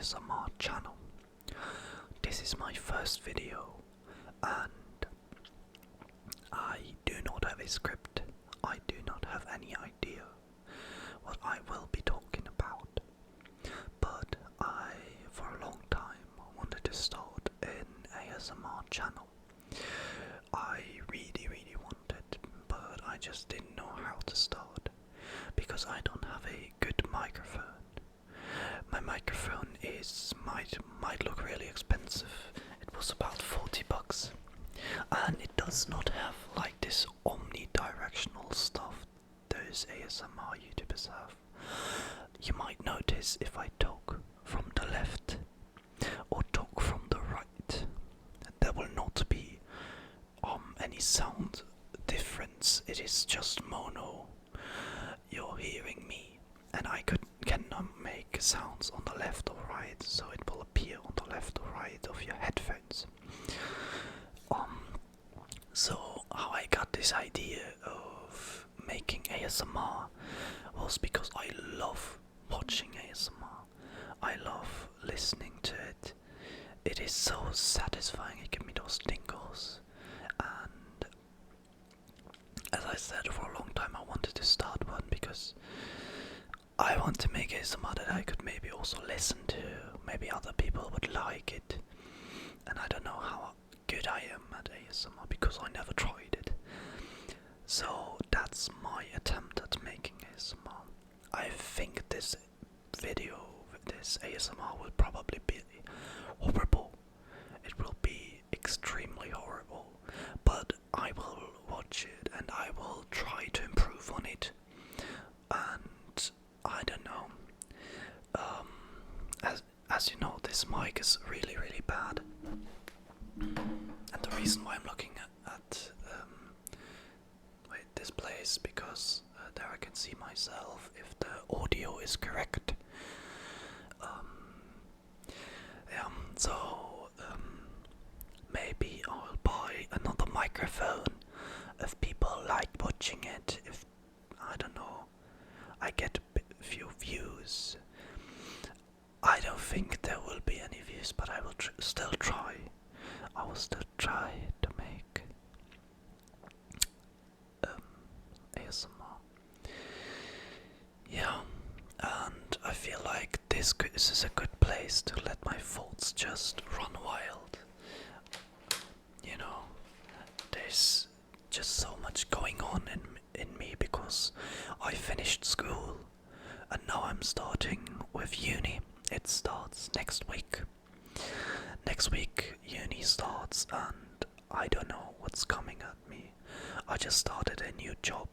ASMR channel. This is my first video and I do not have a script. I do not have any idea what I will be talking about. But I, for a long time, wanted to start an ASMR channel. I really wanted, but I just didn't know how to start because I don't have a good microphone. My microphone might look really expensive. It was about 40 bucks. And it does not have like this omnidirectional stuff those ASMR YouTubers have. You might notice if I talk from the left or talk from the right, there will not be any sound difference. It is just mono. You're hearing me, and I cannot make sounds on the left or right, so it will appear on the left or right of your headphones. So how I got this idea of making ASMR was because I love watching ASMR. I love listening to it. It is so satisfying. It gives me those tingles. And as I said, for a long time I wanted to start one because I want to make ASMR that I could maybe also listen to. Maybe other people would like it. And I don't know how good I am at ASMR because I never tried it. So that's my attempt at making ASMR. I think this ASMR will probably be horrible. It will be extremely horrible. But I will watch it and I will try to improve on it. And I don't know. As you know, this mic is really bad. And the reason why I'm looking at this place because there I can see myself if the audio is correct. Maybe I'll buy another microphone if people like watching it. If I don't know, I get a few views. I don't think there will be any views, but I will still try. I will still try to make ASMR. Yeah, and I feel like this is a good place to let my thoughts just run wild. You know, there's just so much going on in me because I finished school and now I'm starting with uni. It starts next week. Next week uni starts and I don't know what's coming at me. I just started a new job.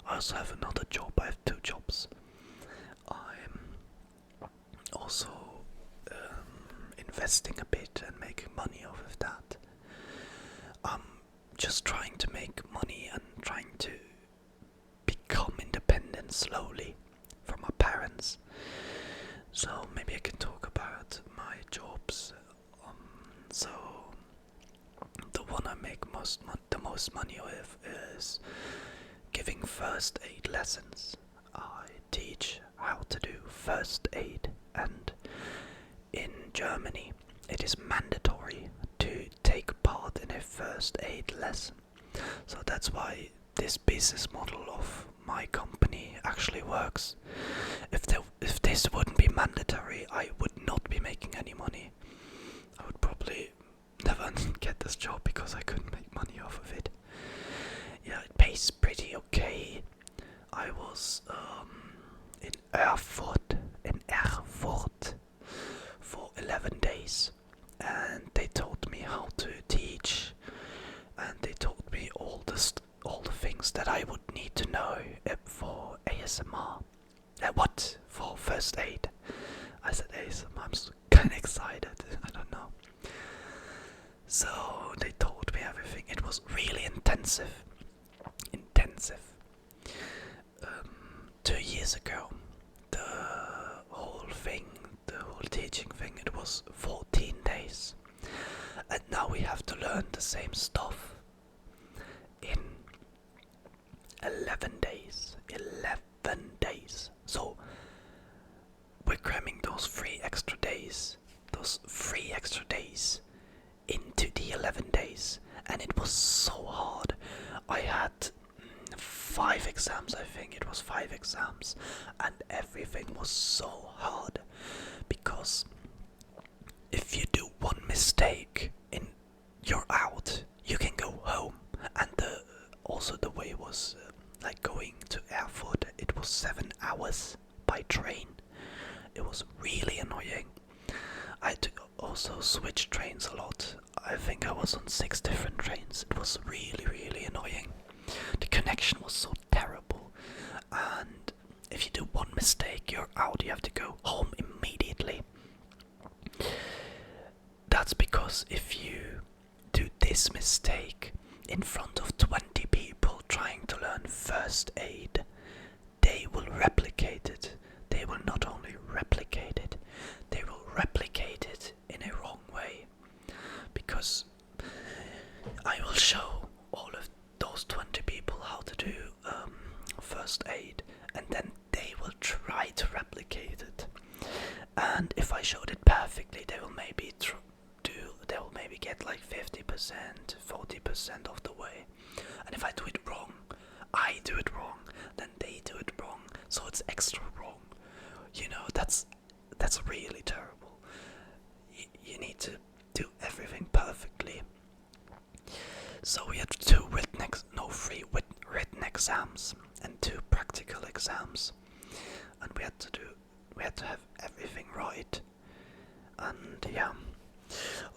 I also have another job. I have 2 jobs. I'm also investing a bit and making money off of that. I'm just trying to make money and trying to become independent slowly from my parents. So maybe I can talk about my jobs. So the one I make the most money with is giving first aid lessons. I teach how to do first aid, and in Germany it is mandatory to take part in a first aid lesson. So that's why this business model of my company actually works. If this wouldn't be mandatory, I would not be making any money. I would probably never get this job because I couldn't make money off of it. Yeah, it pays pretty okay. I was in Erfurt for 11 days, and they taught me how to teach, and they taught me all the things that I would need to know for ASMR. What? For first aid? I said ASMR. I'm kind of excited. I don't know. So they taught me everything. It was really intensive. 2 years ago, the whole teaching thing, it was 14 days. And now we have to learn the same stuff in 11 days. 11 days. So we're cramming those 3 extra days 5 exams, and everything was so hard because if you do one mistake in you're out, you can go home. And also the way was like going to Erfurt, it was 7 hours by train. It was really annoying. I had to also switch trains a lot. I think I was on 6 different trains. It was really annoying. The connection was so terrible, and if you do one mistake, you're out. You have to go home immediately. That's because if you do this mistake in front of 20 people trying to learn first aid, they will replicate it. They will not only replicate it, they will replicate it in a wrong way. Because I will show all of those 20 people how to do first aid, and then they will try to replicate it. And if I showed it perfectly, they will maybe get like 50%, 40% of the way. And if I do it wrong, I do it wrong, then they do it wrong, so it's extra wrong. You know, that's really terrible. You need to do everything perfectly. So we had 3 written exams and 2 practical exams, and we had to have everything right. And yeah,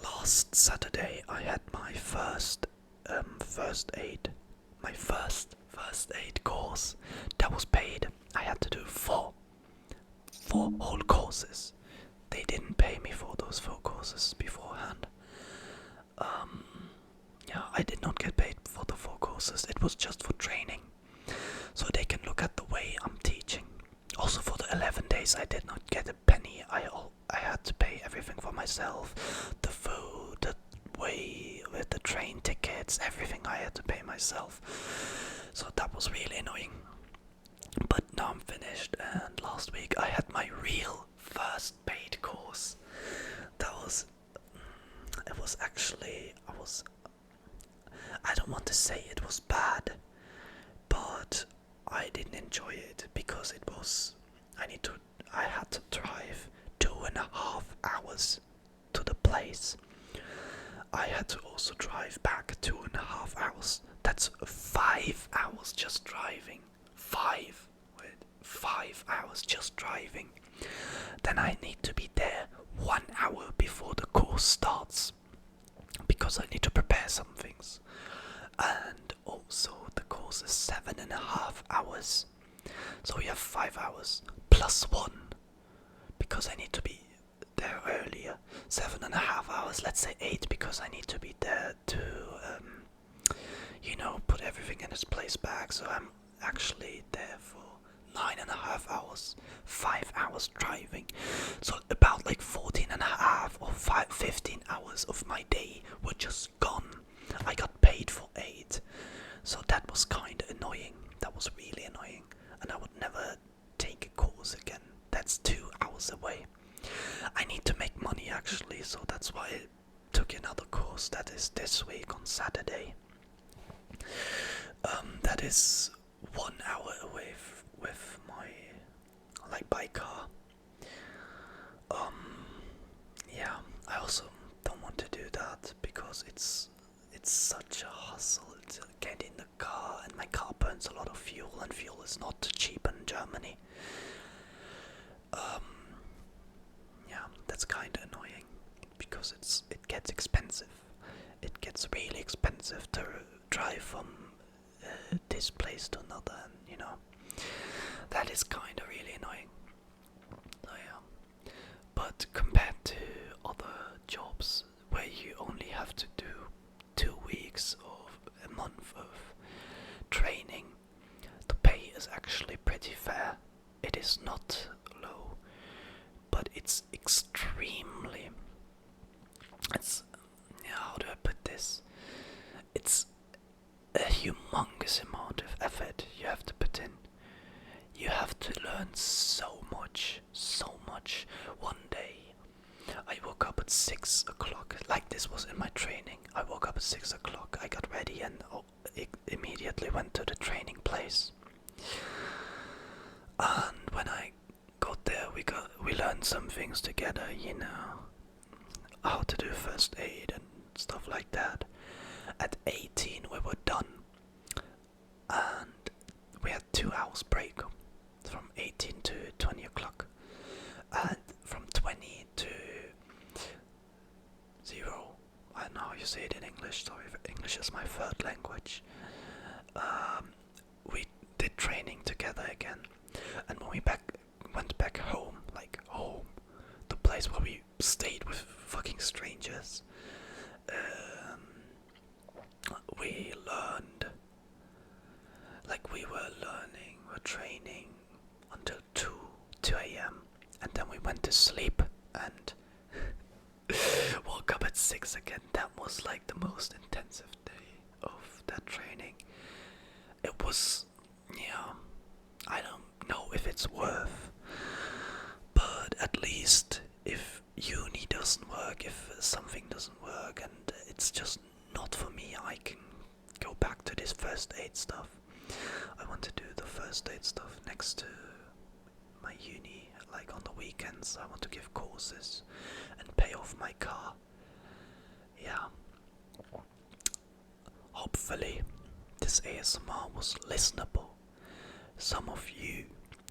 last Saturday I had my first first aid course that was paid. I had to do 4 whole courses. They didn't pay me for those 4 courses beforehand. Yeah, I did not get paid for the 4 courses. It was just for training, so they can look at the way I'm teaching. Also, for the 11 days, I did not get a penny. I had to pay everything for myself. The food, the way with the train tickets, everything I had to pay myself. So that was really annoying. But now I'm finished, and last week I had my real first paid course. I don't want to say it was bad, but I didn't enjoy it because I had to drive 2.5 hours to the place. I had to also drive back 2.5 hours. That's 5 hours just driving. 5 hours just driving. Then I need to be there 1 hour before the course starts, because I need to prepare some things. And also the course is 7.5 hours. So we have 5 hours plus 1, because I need to be there earlier. 7.5 hours, let's say 8, because I need to be there to put everything in its place back. So I'm actually there for 9.5 hours, 5 hours driving. So about like 14.5 or 15 hours of my day were just gone. I got paid for 8, so that was kind of annoying. That was really annoying, and I would never take a course again. That's 2 hours away. I need to make money actually, so that's why I took another course that is this week on Saturday. That is 1 hour away with my by car. Yeah, I also don't want to do that because it's such a hustle to get in the car, and my car burns a lot of fuel, and fuel is not cheap in Germany. Yeah, that's kind of annoying because it gets expensive. It gets really expensive to drive from this place to another, and that is kind of really annoying. So yeah, but compared to other jobs where you only have to do 2 weeks or a month of training, the pay is actually pretty fair. It is not low, but it's how do I put this? It's a humongous amount of effort you have to put in. You have to learn so much. One day, I woke up at 6 o'clock, like this was in my training. I woke up at 6 o'clock, I got ready and immediately went to the training place. learned some things together, how to do first aid and stuff like that. At 18 we were done, and we had 2 hours break from 18 to 20 o'clock, and from 20 to 0, I don't know how you say it in English, sorry, English is my third language. We did training together again, and when we went back home, like home, the place where we stayed with fucking strangers, we learned, like we were training until 2 a.m. and then we went to sleep and woke up at 6 again. That was like the most intensive day of that training. It was, I don't know if it's worth, but at least if uni doesn't work, if something doesn't work and it's just not for me, I can go back to this first aid stuff. I want to do the first aid stuff next to my uni, like on the weekends. I want to give courses and pay off my car. Yeah. Hopefully this ASMR was listenable. Some of you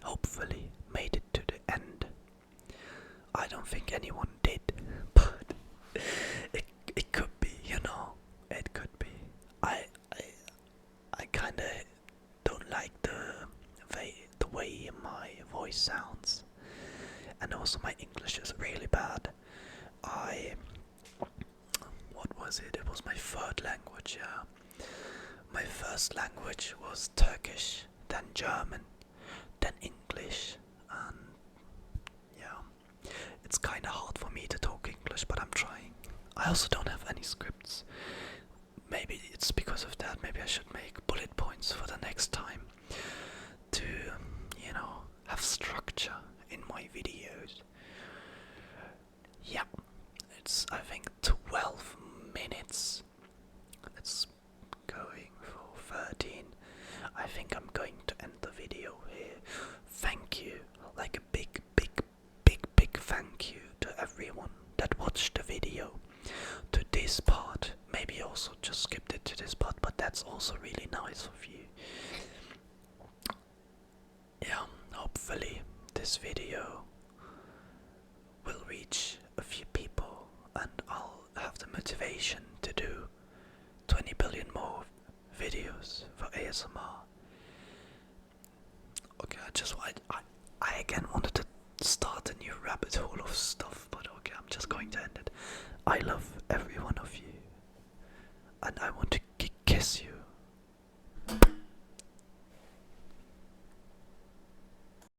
hopefully made it to the end. I don't think anyone did, but it could be, it could be. I kinda don't like the way my voice sounds, and also my English is really bad. What was it? It was my third language, yeah. My first language was Turkish, then German, then English, and yeah, it's kinda hard for me to talk English, but I'm trying. I also don't have any scripts. Maybe it's because of that. Maybe I should make bullet points for the next time to, have structure in my videos. Yeah, it's, I think, 12 minutes. It's going for 13. I think I'm going to end the video here. Thank you, like a big thank you to everyone that watched the video to this part. Maybe also just skipped it to this part, but that's also really nice of you. Yeah, hopefully this video will reach a few people and I'll have the motivation to do 20 billion more videos for ASMR. Okay, I again wanted to start a new rabbit hole of stuff, but okay, I'm just going to end it. I love every one of you.